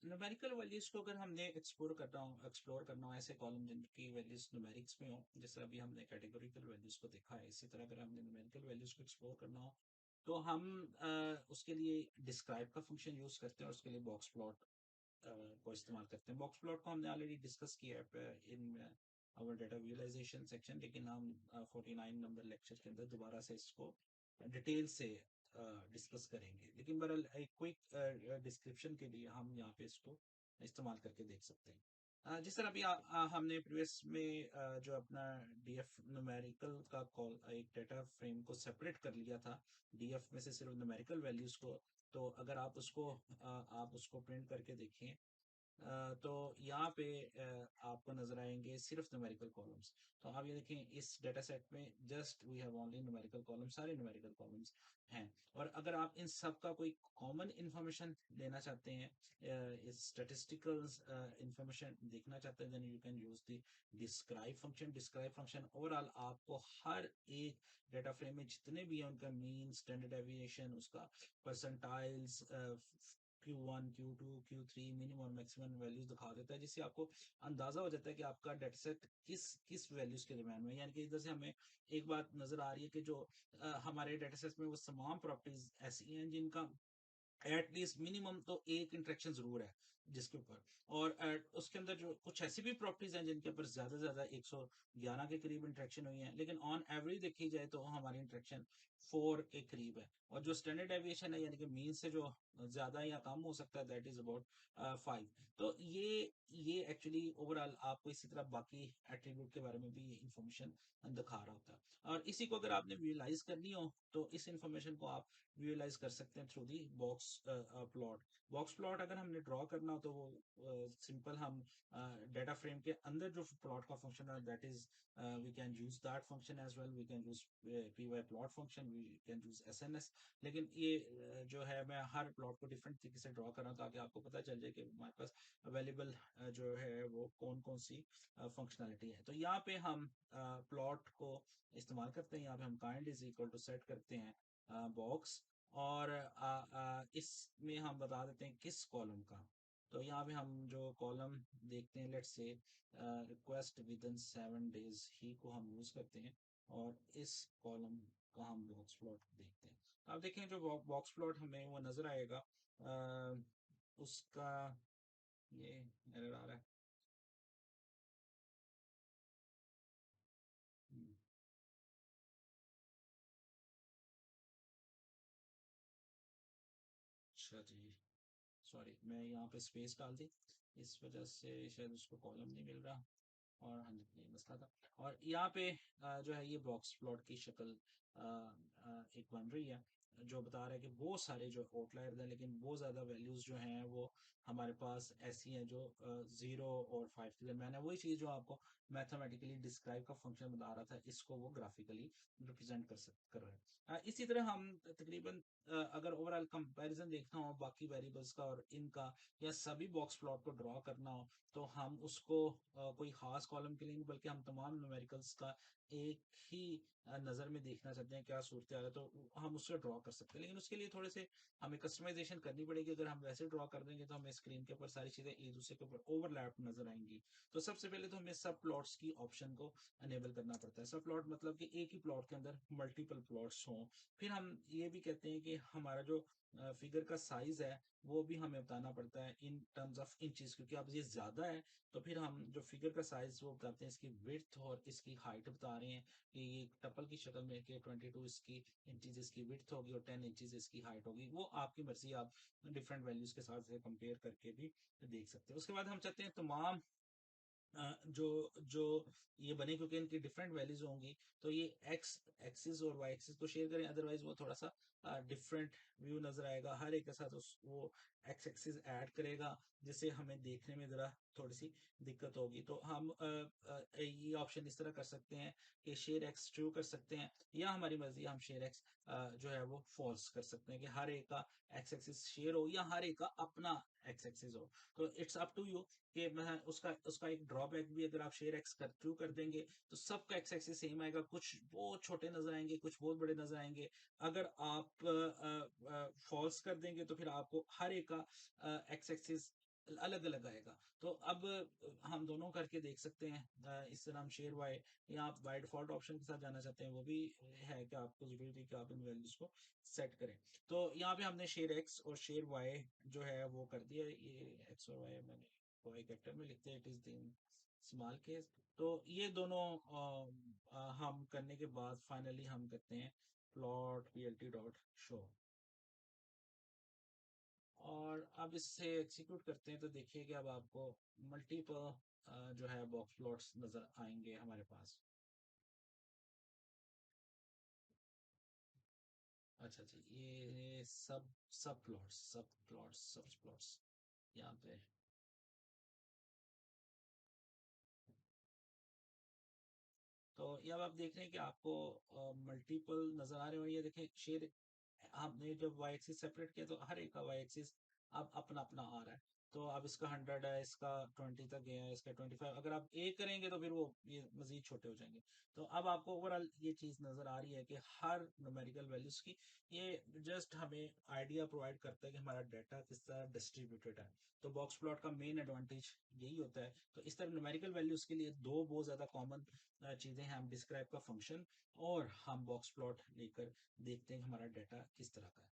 Numerical values को अगर हमने एक्सप्लोर करना हो ऐसे कॉलम जिनकी वैल्यूज न्यूमेरिक्स में हो, जैसे अभी हमने कैटेगोरिकल वैल्यूज को देखा है, इसी तरह अगर हमने न्यूमेरिकल वैल्यूज को एक्सप्लोर करना हो तो हम उसके लिए डिस्क्राइब का फंक्शन यूज करते हैं और उसके लिए बॉक्स प्लॉट को इस्तेमाल करते हैं। बॉक्स प्लॉट को हमने ऑलरेडी डिस्कस किया है in our data visualization section, लेकिन हम 49 नंबर लेक्चर के अंदर दोबारा से इसको डिटेल से डिस्कस करेंगे। लेकिन बहरहाल एक क्विक डिस्क्रिप्शन के लिए हम यहाँ पे इसको इस्तेमाल करके देख सकते हैं। जिस तरह अभी हमने प्रीवियस में जो अपना डीएफ न्यूमेरिकल का कॉल एक डेटा फ्रेम को सेपरेट कर लिया था डीएफ में से सिर्फ न्यूमेरिकल वैल्यूज को, तो अगर आप उसको प्रिंट करके देखें तो यहाँ पे आपको नजर आएंगे सिर्फ न्यूमेरिकल कॉलम्स। तो आप ये देखें इस डेटा सेट में just we have only numerical columns, सारे न्यूमेरिकल कॉलम्स हैं। और अगर आप इन सब का कोई कॉमन इंफॉर्मेशन लेना चाहते हैं, स्टैटिस्टिकल इंफॉर्मेशन देखना चाहते हैं, then you can use the describe function. Describe function overall आपको हर एक डेटा फ्रेम में जितने भी हैं उनका मीन, स्टैंडर्ड डेविएशन, उसका percentiles, Q1, Q2, Q3 minimum और मैक्सिमम वैल्यूज दिखा देता है, जिससे आपको अंदाजा हो जाता है कि आपका डेटा सेट किस किस वैल्यूज के दरम्यान में। यानी कि इधर से हमें एक बात नजर आ रही है कि जो हमारे डेटा सेट में वो तमाम प्रॉपर्टीज ऐसी हैं जिनका एटलीस्ट मिनिमम तो एक इंटरेक्शन जरूर है जिसके ऊपर। और उसके अंदर जो कुछ ऐसी भी प्रॉपर्टीज हैं जिनके ऊपर ज्यादा से ज्यादा 111 के करीब इंटरेक्शन हुई है, लेकिन ऑन एवरेज देखी जाए तो हमारी इंटरेक्शन 4 के करीब है। और जो स्टैंडर्ड डेविएशन है यानी कि मीन से जो ज्यादा या कम हो सकता है, दैट इज अबाउट 5। तो ये एक्चुअली ओवरऑल आपको इसी तरह बाकी एट्रीब्यूट के बारे में भी ये इंफॉर्मेशन दिखा रहा होता है। और इसी को अगर आपने विजुअलाइज करनी हो तो इस इंफॉर्मेशन को आप विजुअलाइज कर सकते हैं through the box plot. Box plot अगर हमने ड्रॉ करना हो तो वो सिंपल हम डेटा फ्रेम के अंदर जो प्लॉट का फंक्शन है, that is we can use that function as well, we can use P Y plot function, we can use SNS. लेकिन ये जो है मैं हर प्लॉट को डिफरेंट तरीके से ड्रॉ कर रहा हूँ ताकि आपको पता चल जाए कि हमारे पास अवेलेबल जो है वो कौन कौन सी फंक्शनलिटी है। तो यहाँ पे हम प्लॉट को इस्तेमाल करते हैं। यहाँ पे हम kind is equal to set करते हैं बॉक्स, और इसमें हम बता देते हैं किस कॉलम का। तो यहाँ पे हम जो कॉलम देखते हैं, let's say request with in 7 days ही को हम यूज करते हैं, और इस कॉलम का हम बॉक्स प्लॉट देखते हैं। तो आप देखें जो बॉक्स प्लॉट हमें वो नजर आएगा, उसका ये एरर आ रहा है। हम्म, अच्छा जी, सॉरी मैं यहाँ पे स्पेस डाल दी, इस वजह से शायद उसको कॉलम नहीं मिल रहा। और हाँ जी, ये मसला था। और यहाँ पे जो है ये बॉक्स प्लॉट की शक्ल एक बन रही है, जो बता रहा है कि बहुत सारे जो आउटलायर हैं, लेकिन बहुत ज्यादा वैल्यूज जो हैं वो हमारे पास ऐसी हैं जो 0 और 5 के दरम्यान है। वही चीज जो आपको मैथमेटिकली डिस्क्राइब का फंक्शन बता रहा था, इसको वो ग्राफिकली रिप्रेजेंट कर रहा है। इसी तरह हम तकरीबन अगर ओवरऑल कंपैरिजन देखना हो बाकी वेरिएबल्स का और इनका, या सभी बॉक्स प्लॉट को ड्रॉ करना हो, तो हम उसको कोई खास कॉलम के लिए नहीं बल्कि हम तमाम न्यूमेरिकल्स का एक ही नज़र में देखना चाहते हैं क्या सूरत हाल है, तो हम उससे ड्रॉ कर सकते हैं। लेकिन उसके लिए थोड़े से हमें कस्टमाइजेशन करनी पड़ेगी। अगर हम वैसे ड्रॉ कर देंगे तो हमें स्क्रीन के ऊपर सारी चीज़ें एक दूसरे के ऊपर ओवरलैप नजर आएंगी। तो सबसे पहले तो हमें सब प्लॉट्स की ऑप्शन को अनेबल करना पड़ता है। सब प्लॉट मतलब कि एक ही प्लॉट के अंदर मल्टीपल प्लॉट्स हों। फिर हम ये भी कहते हैं कि हमारा जो फिगर का साइज है वो भी हमें बताना पड़ता है इन टर्म्स ऑफ इंचेस, क्योंकि अब ये ज्यादा है तो फिर हम जो फिगर का साइज वो बताते हैं इसकी विड्थ और इसकी हाइट बता रहे हैं कि ये टपल की शक्ल में कि 22 इसकी इंचेस इसकी विड्थ होगी और 10 इंचेस इसकी हाइट होगी। वो आपकी मर्जी, आप डिफरेंट वैल्यूज के साथ कंपेयर करके भी देख सकते हैं। उसके बाद हम चाहते हैं तमाम जो जो ये बने, क्योंकि इनकी डिफरेंट वैल्यूज होंगी, तो ये एक्स एक्सिस और वाई एक्सिस को शेयर करें, अदरवाइज वो थोड़ा सा डिफरेंट व्यू नजर आएगा। हर एक के साथ वो एक्स एक्सिस ऐड करेगा, जिससे हमें देखने में जरा थोड़ी सी दिक्कत होगी। तो हम ये ऑप्शन इस तरह कर सकते हैं कि शेयर एक्स ट्रू कर सकते हैं, या हमारी मर्जी हम शेयर एक्स जो है वो फॉल्स कर सकते हैं कि हर एक का एक्स एक्सिस शेयर हो या हर एक का अपना एक्स एक्सिस हो। तो इट्स अप टू यू कि मैं उसका उसका एक ड्रॉबैक भी, अगर आप शेयर एक्स कर थ्रू कर देंगे तो सबका एक्स एक्सिस सेम आएगा, कुछ बहुत छोटे नजर आएंगे कुछ बहुत बड़े नजर आएंगे। अगर आप फॉल्स कर देंगे तो फिर आपको हर एक का एक्स एक्सिस अलग अलग आएगा। तो अब हम दोनों करके देख सकते हैं। इस तरह हम शेयर वाई, या आप बाय डिफॉल्ट ऑप्शन के साथ जाना चाहते हैं, वो भी है कि आपको जरूरी नहीं कि आप इन वैल्यूज को सेट करें। तो यहाँ पे हमने शेयर एक्स और शेयर वाई जो है वो कर दिया। ये एक्स और वाई मैंने वाई कैपिटल में लिखते हैं, it is in small case. तो ये दोनों हम करने के बाद फाइनली हम करते हैं प्लॉट plt डॉट शो, और अब इससे एग्जीक्यूट करते हैं तो देखिए कि अब आपको मल्टीपल जो है बॉक्स प्लॉट्स नजर आएंगे हमारे पास। अच्छा जी, ये सब प्लॉट्स यहाँ पे। तो ये अब आप देख रहे हैं कि आपको मल्टीपल नजर आ रहे हो। ये देखें शेर, हमने जब वाई एक्सिस सेपरेट किया तो हर एक का वाई एक्सिस अब अपना अपना आ रहा है। तो अब इसका 100 है, इसका 20 तक गया है, इसका 25। अगर आप ए करेंगे तो फिर वो ये मजीद छोटे हो जाएंगे। तो अब आपको ओवरऑल ये चीज नजर आ रही है कि हर न्यूमेरिकल वैल्यूज की, ये जस्ट हमें आइडिया प्रोवाइड करता है कि हमारा डाटा किस तरह डिस्ट्रीब्यूटेड है। तो बॉक्स प्लॉट का मेन एडवांटेज यही होता है। तो इस तरह न्यूमेरिकल वैल्यूज के लिए दो बहुत ज्यादा कॉमन चीजें हैं, हम डिस्क्राइब का फंक्शन और हम बॉक्स प्लॉट लेकर देखते हैं कि हमारा डाटा किस तरह का है।